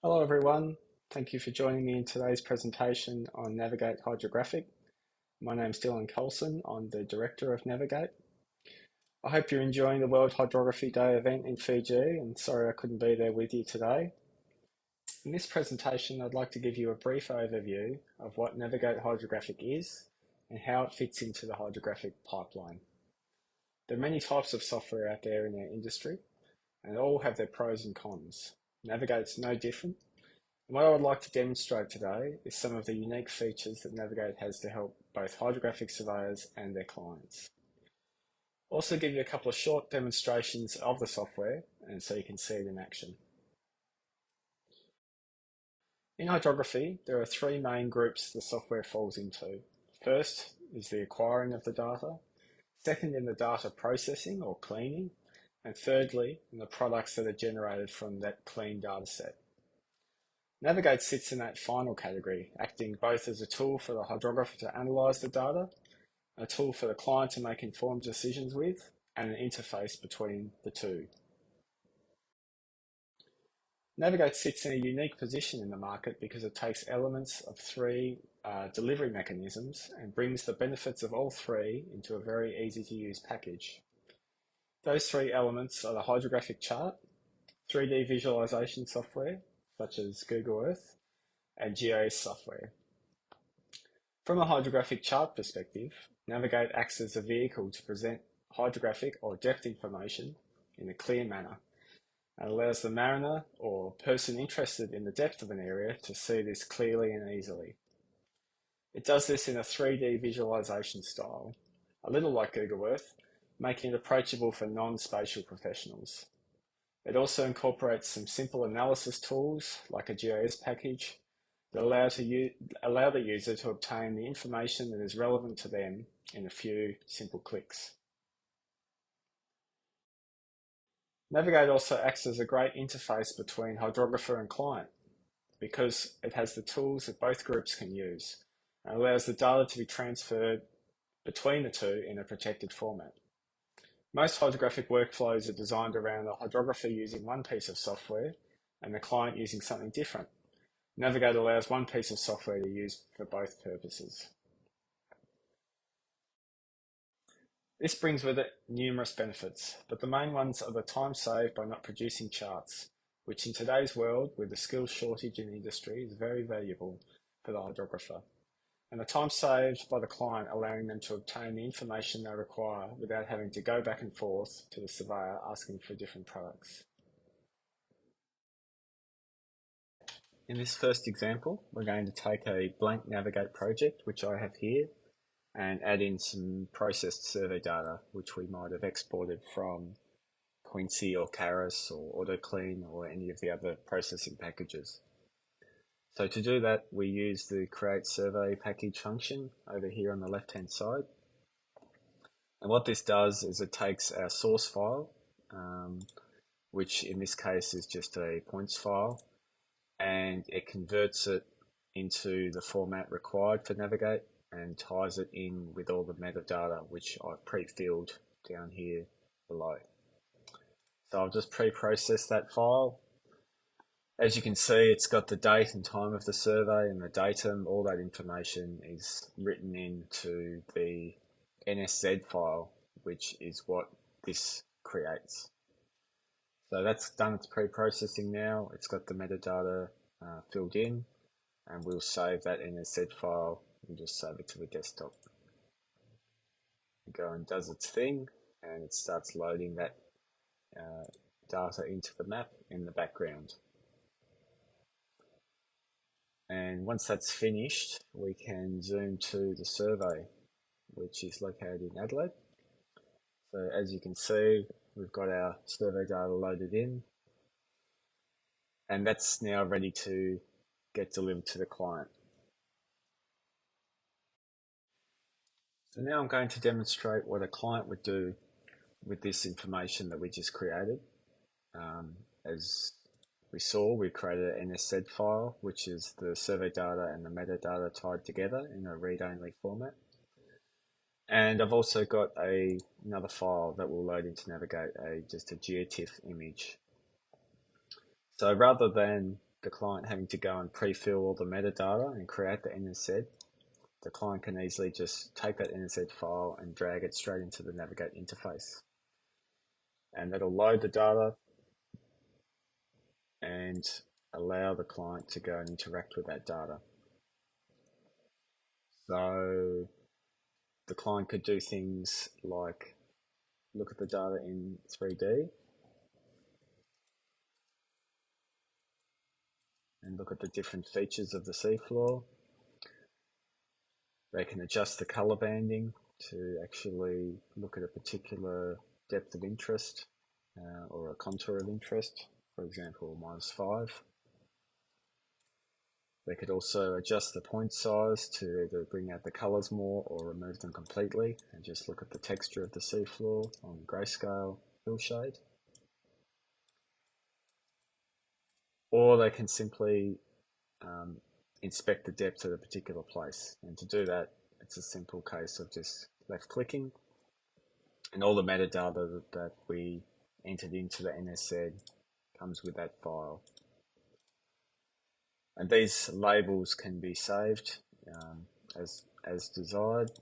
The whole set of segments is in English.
Hello everyone, thank you for joining me in today's presentation on Navigate Hydrographic. My name's Dylan Colson, I'm the Director of Navigate. I hope you're enjoying the World Hydrography Day event in Fiji and sorry I couldn't be there with you today. In this presentation I'd like to give you a brief overview of what Navigate Hydrographic is and how it fits into the hydrographic pipeline. There are many types of software out there in our industry and all have their pros and cons. Navigate's no different. What I would like to demonstrate today is some of the unique features that Navigate has to help both hydrographic surveyors and their clients. Also give you a couple of short demonstrations of the software and so you can see it in action. In hydrography, there are three main groups the software falls into. First is the acquiring of the data, second in the data processing or cleaning, and thirdly in the products that are generated from that clean data set. Navigate sits in that final category, acting both as a tool for the hydrographer to analyse the data, a tool for the client to make informed decisions with, and an interface between the two. Navigate sits in a unique position in the market because it takes elements of three delivery mechanisms and brings the benefits of all three into a very easy to use package. Those three elements are the hydrographic chart, 3D visualization software, such as Google Earth, and GIS software. From a hydrographic chart perspective, Navigate acts as a vehicle to present hydrographic or depth information in a clear manner and allows the mariner or person interested in the depth of an area to see this clearly and easily. It does this in a 3D visualization style, a little like Google Earth, making it approachable for non-spatial professionals. It also incorporates some simple analysis tools like a GIS package that allow the user to obtain the information that is relevant to them in a few simple clicks. Navigate also acts as a great interface between hydrographer and client because it has the tools that both groups can use and allows the data to be transferred between the two in a protected format. Most hydrographic workflows are designed around the hydrographer using one piece of software and the client using something different. Navigate allows one piece of software to use for both purposes. This brings with it numerous benefits, but the main ones are the time saved by not producing charts, which in today's world with the skills shortage in the industry is very valuable for the hydrographer, and the time saved by the client allowing them to obtain the information they require without having to go back and forth to the surveyor asking for different products. In this first example, we're going to take a blank Navigate project, which I have here, and add in some processed survey data, which we might have exported from Quincy or Caris or AutoClean or any of the other processing packages. So to do that, we use the create survey package function over here on the left-hand side. And what this does is it takes our source file, which in this case is just a points file, and it converts it into the format required for Navigate and ties it in with all the metadata which I've pre-filled down here below. So I'll just pre-process that file. As you can see, it's got the date and time of the survey and the datum. All that information is written into the NSZ file, which is what this creates. So that's done its pre-processing now. It's got the metadata filled in, and we'll save that NSZ file and just save it to the desktop. It goes and does its thing, and it starts loading that data into the map in the background. And once that's finished, we can zoom to the survey, which is located in Adelaide. So as you can see, we've got our survey data loaded in, and that's now ready to get delivered to the client. So now I'm going to demonstrate what a client would do with this information that we just created. As we saw, we created an NSZ file, which is the survey data and the metadata tied together in a read-only format. And I've also got another file that will load into Navigate, just a GeoTIFF image. So rather than the client having to go and pre-fill all the metadata and create the NZ, the client can easily just take that NZ file and drag it straight into the Navigate interface. And that'll load the data and allow the client to go and interact with that data. So the client could do things like look at the data in 3D and look at the different features of the seafloor. They can adjust the color banding to actually look at a particular depth of interest or a contour of interest, for example, -5. They could also adjust the point size to either bring out the colors more or remove them completely and just look at the texture of the seafloor on grayscale hillshade. Or they can simply inspect the depth at a particular place. And to do that, it's a simple case of just left clicking and all the metadata that we entered into the NSZ comes with that file. And these labels can be saved as desired.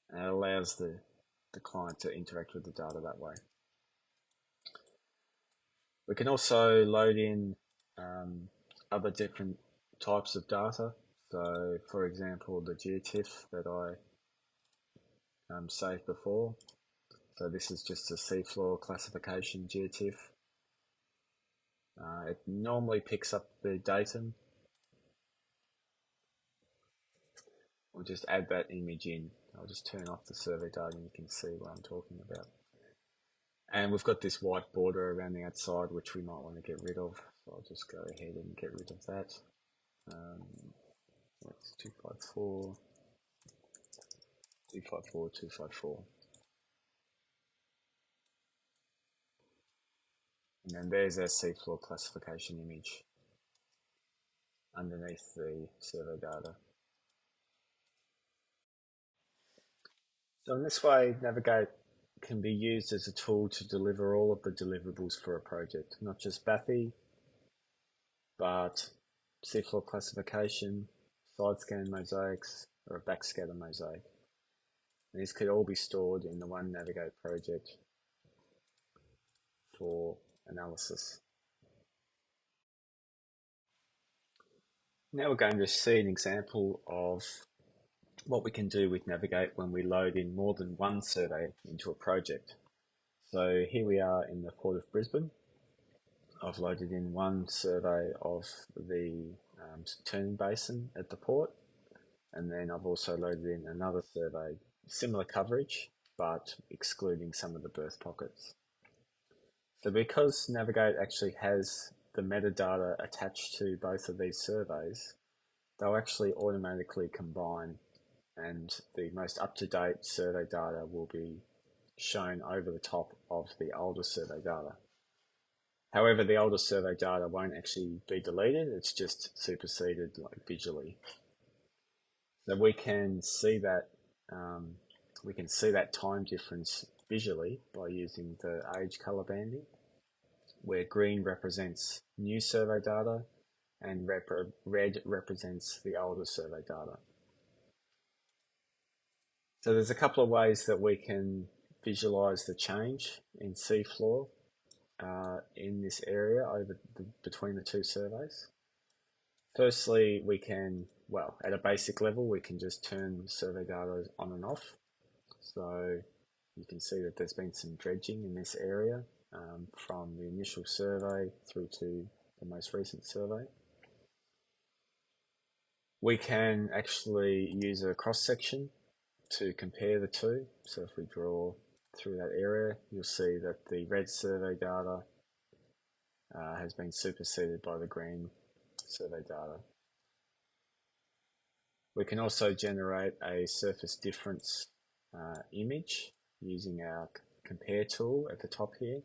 And it allows the client to interact with the data that way. We can also load in other different types of data. So for example, the geotiff that I saved before. So this is just a seafloor classification geotiff. It normally picks up the datum. We'll just add that image in. I'll just turn off the survey data and you can see what I'm talking about. And we've got this white border around the outside which we might want to get rid of. So I'll just go ahead and get rid of that. That's 254, 254, 254. And then there's our seafloor classification image underneath the survey data. So in this way, Navigate can be used as a tool to deliver all of the deliverables for a project, not just bathy, but seafloor classification, side scan mosaics, or a backscatter mosaic. And these could all be stored in the one Navigate project for analysis. Now we're going to see an example of what we can do with Navigate when we load in more than one survey into a project. So here we are in the Port of Brisbane. I've loaded in one survey of the turning basin at the port, and then I've also loaded in another survey, similar coverage, but excluding some of the berth pockets. So because Navigate actually has the metadata attached to both of these surveys, they'll actually automatically combine and the most up-to-date survey data will be shown over the top of the older survey data. However, the older survey data won't actually be deleted, it's just superseded like visually. So we can see that time difference visually by using the age color banding, where green represents new survey data and red represents the older survey data. So there's a couple of ways that we can visualize the change in seafloor in this area between the two surveys. Firstly, we can, well, at a basic level, we can just turn survey data on and off. So you can see that there's been some dredging in this area from the initial survey through to the most recent survey. We can actually use a cross section to compare the two. So if we draw through that area, you'll see that the red survey data has been superseded by the green survey data. We can also generate a surface difference image using our compare tool at the top here.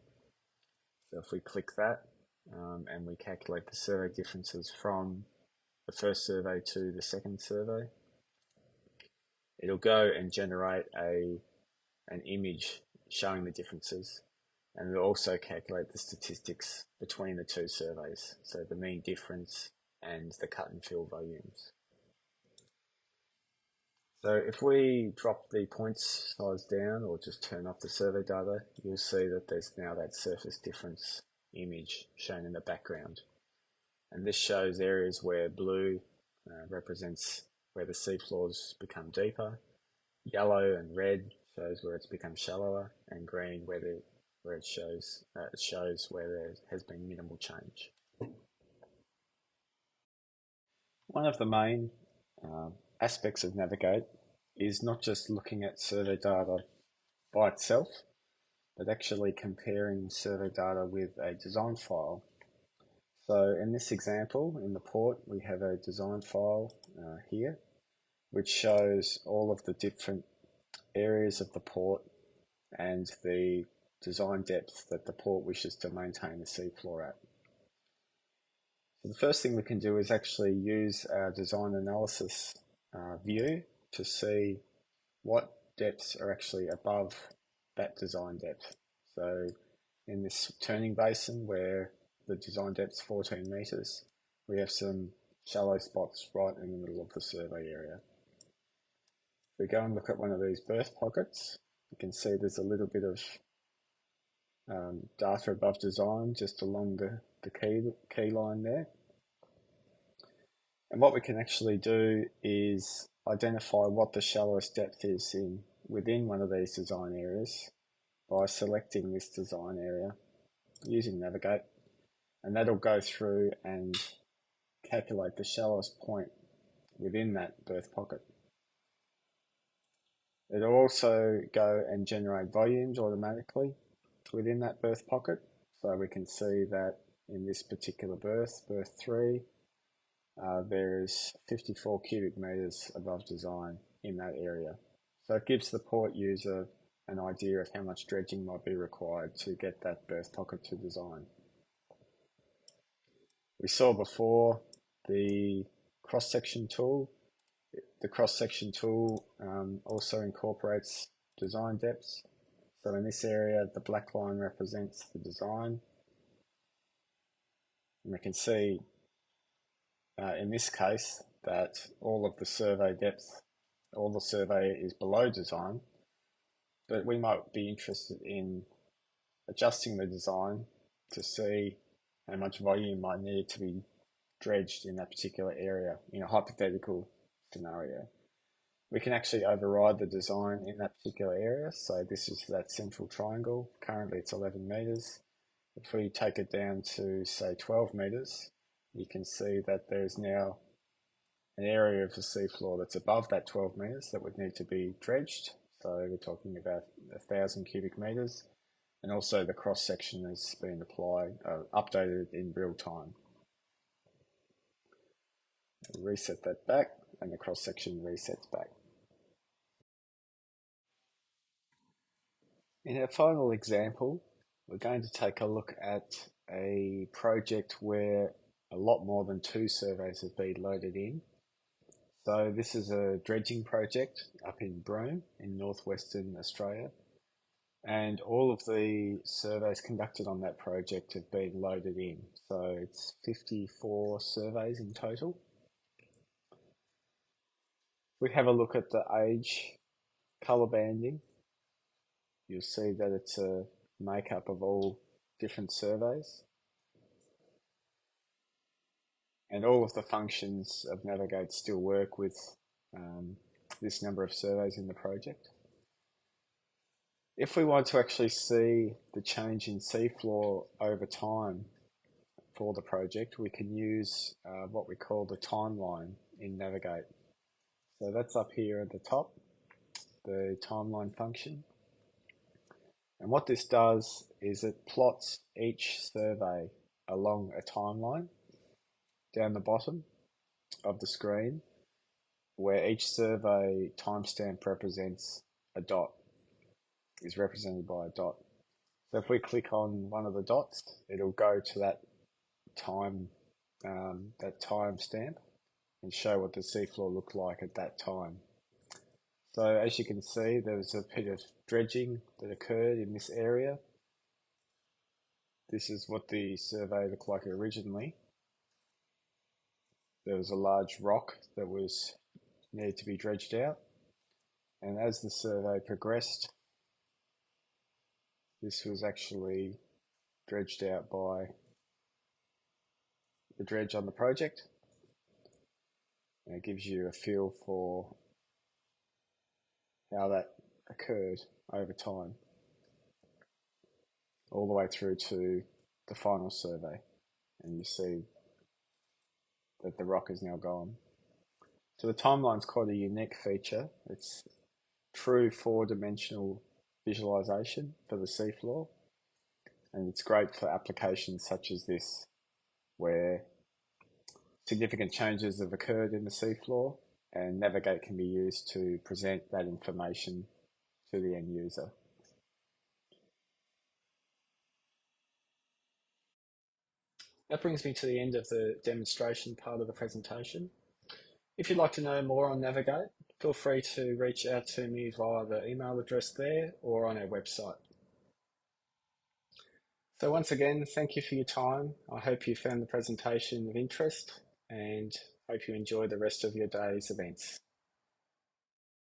So if we click that and we calculate the survey differences from the first survey to the second survey, it'll go and generate an image showing the differences. and it'll also calculate the statistics between the two surveys, so the mean difference and the cut and fill volumes. So if we drop the points size down or just turn off the survey data, you'll see that there's now that surface difference image shown in the background. And this shows areas where blue represents where the seafloors become deeper, yellow and red shows where it's become shallower, and green where it shows where there has been minimal change. One of the main aspects of Navigate is not just looking at survey data by itself, but actually comparing survey data with a design file. So in this example, in the port, we have a design file here, which shows all of the different areas of the port and the design depth that the port wishes to maintain the seafloor at. So the first thing we can do is actually use our design analysis view to see what depths are actually above that design depth. So in this turning basin where the design depth is 14 metres, we have some shallow spots right in the middle of the survey area. If we go and look at one of these berth pockets, you can see there's a little bit of data above design just along the key line there. And what we can actually do is identify what the shallowest depth is within one of these design areas by selecting this design area using Navigate, and that'll go through and calculate the shallowest point within that berth pocket. It'll also go and generate volumes automatically within that berth pocket. So we can see that in this particular berth 3, there is 54 cubic metres above design in that area. So it gives the port user an idea of how much dredging might be required to get that berth pocket to design. We saw before the cross-section tool. The cross-section tool also incorporates design depths. So in this area, the black line represents the design. And we can see in this case that all of the survey depth, all the survey is below design, but we might be interested in adjusting the design to see how much volume might need to be dredged in that particular area in a hypothetical scenario. We can actually override the design in that particular area. So this is that central triangle. Currently it's 11 metres. If we take it down to say 12 metres, you can see that there's now an area of the seafloor that's above that 12 metres that would need to be dredged. So we're talking about 1,000 cubic metres. And also the cross section has been updated in real time. Reset that back and the cross section resets back. In our final example, we're going to take a look at a project where a lot more than 2 surveys have been loaded in. So this is a dredging project up in Broome in northwestern Australia, and all of the surveys conducted on that project have been loaded in. So it's 54 surveys in total. We have a look at the age colour banding. You'll see that it's a makeup of all different surveys. And all of the functions of Navigate still work with this number of surveys in the project. If we want to actually see the change in seafloor over time for the project, we can use what we call the timeline in Navigate. So that's up here at the top, the timeline function. And what this does is it plots each survey along a timeline down the bottom of the screen, where each survey timestamp represents a dot, is represented by a dot. So if we click on one of the dots, it'll go to that timestamp and show what the seafloor looked like at that time. So as you can see, there was a bit of dredging that occurred in this area, This is what the survey looked like originally. There was a large rock that was needed to be dredged out, and as the survey progressed, this was actually dredged out by the dredge on the project, and it gives you a feel for how that occurred over time, all the way through to the final survey, and you see that the rock is now gone. So the timeline's quite a unique feature. It's true four-dimensional visualization for the seafloor, and it's great for applications such as this, where significant changes have occurred in the seafloor, and Navigate can be used to present that information to the end user. That brings me to the end of the demonstration part of the presentation. If you'd like to know more on Navigate, feel free to reach out to me via the email address there or on our website. So once again, thank you for your time. I hope you found the presentation of interest and hope you enjoy the rest of your day's events.